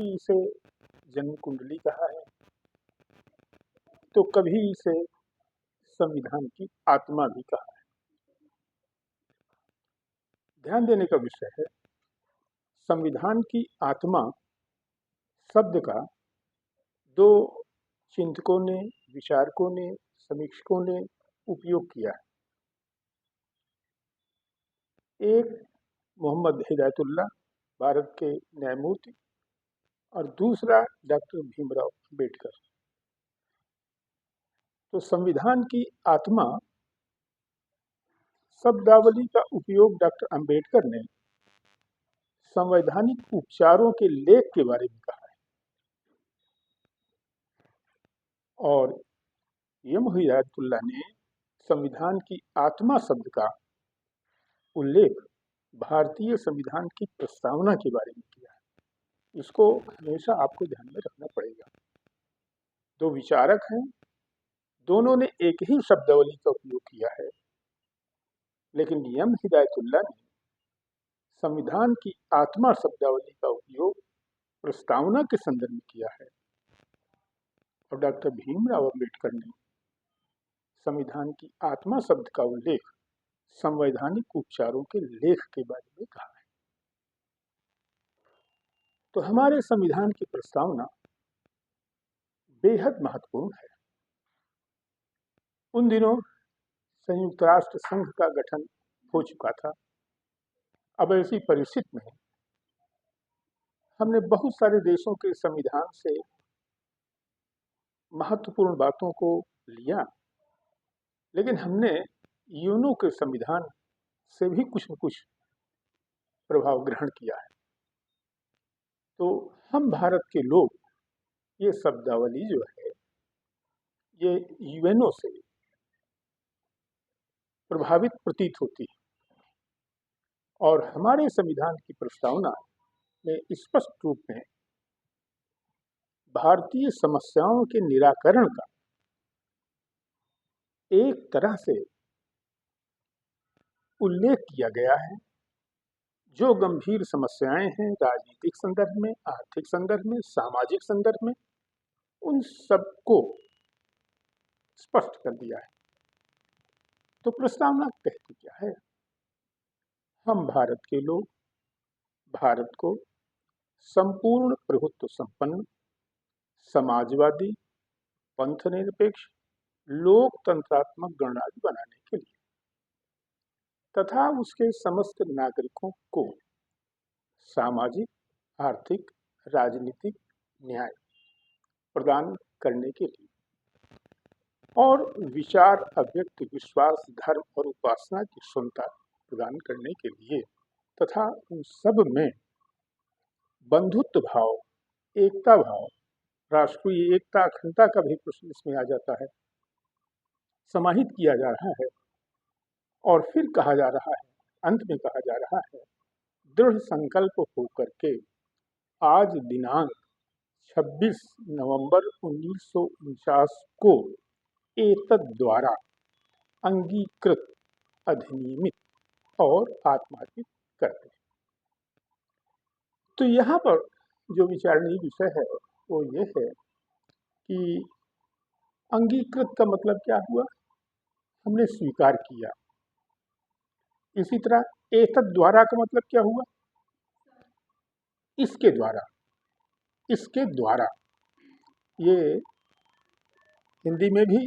कभी इसे जन्म कुंडली कहा है, तो कभी इसे संविधान की आत्मा भी कहा है। ध्यान देने का विषय है, संविधान की आत्मा शब्द का दो चिंतकों ने, विचारकों ने, समीक्षकों ने उपयोग किया है। एक मोहम्मद हिदायतुल्लाह, भारत के न्यायमूर्ति, और दूसरा डॉक्टर भीमराव अंबेडकर। तो संविधान की आत्मा शब्दावली का उपयोग डॉक्टर अंबेडकर ने संवैधानिक उपचारों के लेख के बारे में कहा है, और एम हिदायतुल्लाह ने संविधान की आत्मा शब्द का उल्लेख भारतीय संविधान की प्रस्तावना के बारे में किया है। इसको हमेशा आपको ध्यान में रखना पड़ेगा। दो विचारक हैं, दोनों ने एक ही शब्दावली का उपयोग किया है, लेकिन एम हिदायतुल्लाह ने संविधान की आत्मा शब्दावली का उपयोग प्रस्तावना के संदर्भ में किया है, और डॉक्टर भीमराव अंबेडकर ने संविधान की आत्मा शब्द का उल्लेख संवैधानिक उपचारों के लेख के बारे में कहा है। तो हमारे संविधान की प्रस्तावना बेहद महत्वपूर्ण है। उन दिनों संयुक्त राष्ट्र संघ का गठन हो चुका था। अब ऐसी परिस्थिति में हमने बहुत सारे देशों के संविधान से महत्वपूर्ण बातों को लिया, लेकिन हमने यूनो के संविधान से भी कुछ न कुछ प्रभाव ग्रहण किया है। तो हम भारत के लोग ये शब्दावली जो है, ये यूएनओ से प्रभावित प्रतीत होती है, और हमारे संविधान की प्रस्तावना में स्पष्ट रूप में भारतीय समस्याओं के निराकरण का एक तरह से उल्लेख किया गया है। जो गंभीर समस्याएं हैं राजनीतिक संदर्भ में, आर्थिक संदर्भ में, सामाजिक संदर्भ में, उन सबको स्पष्ट कर दिया है। तो प्रस्तावना कहती क्या है? हम भारत के लोग भारत को संपूर्ण प्रभुत्व संपन्न, समाजवादी, पंथनिरपेक्ष, लोकतंत्रात्मक गणराज्य बनाने के लिए तथा उसके समस्त नागरिकों को सामाजिक, आर्थिक, राजनीतिक न्याय प्रदान करने के लिए और विचार, अभिव्यक्ति, विश्वास, धर्म और उपासना की स्वतंत्रता प्रदान करने के लिए तथा उन सब में बंधुत्व भाव, एकता भाव, राष्ट्रीय एकता, अखंडता का भी प्रश्न इसमें आ जाता है, समाहित किया जा रहा है। और फिर कहा जा रहा है, अंत में कहा जा रहा है, दृढ़ संकल्प होकर के आज दिनांक 26 नवंबर 1949 को एतद द्वारा अंगीकृत, अधिनियमित और आत्मार्पित करते हैं। तो यहाँ पर जो विचारणीय विषय है वो ये है कि अंगीकृत का मतलब क्या हुआ? हमने स्वीकार किया। इसी तरह एतद द्वारा का मतलब क्या हुआ? इसके द्वारा, इसके द्वारा। ये हिंदी में भी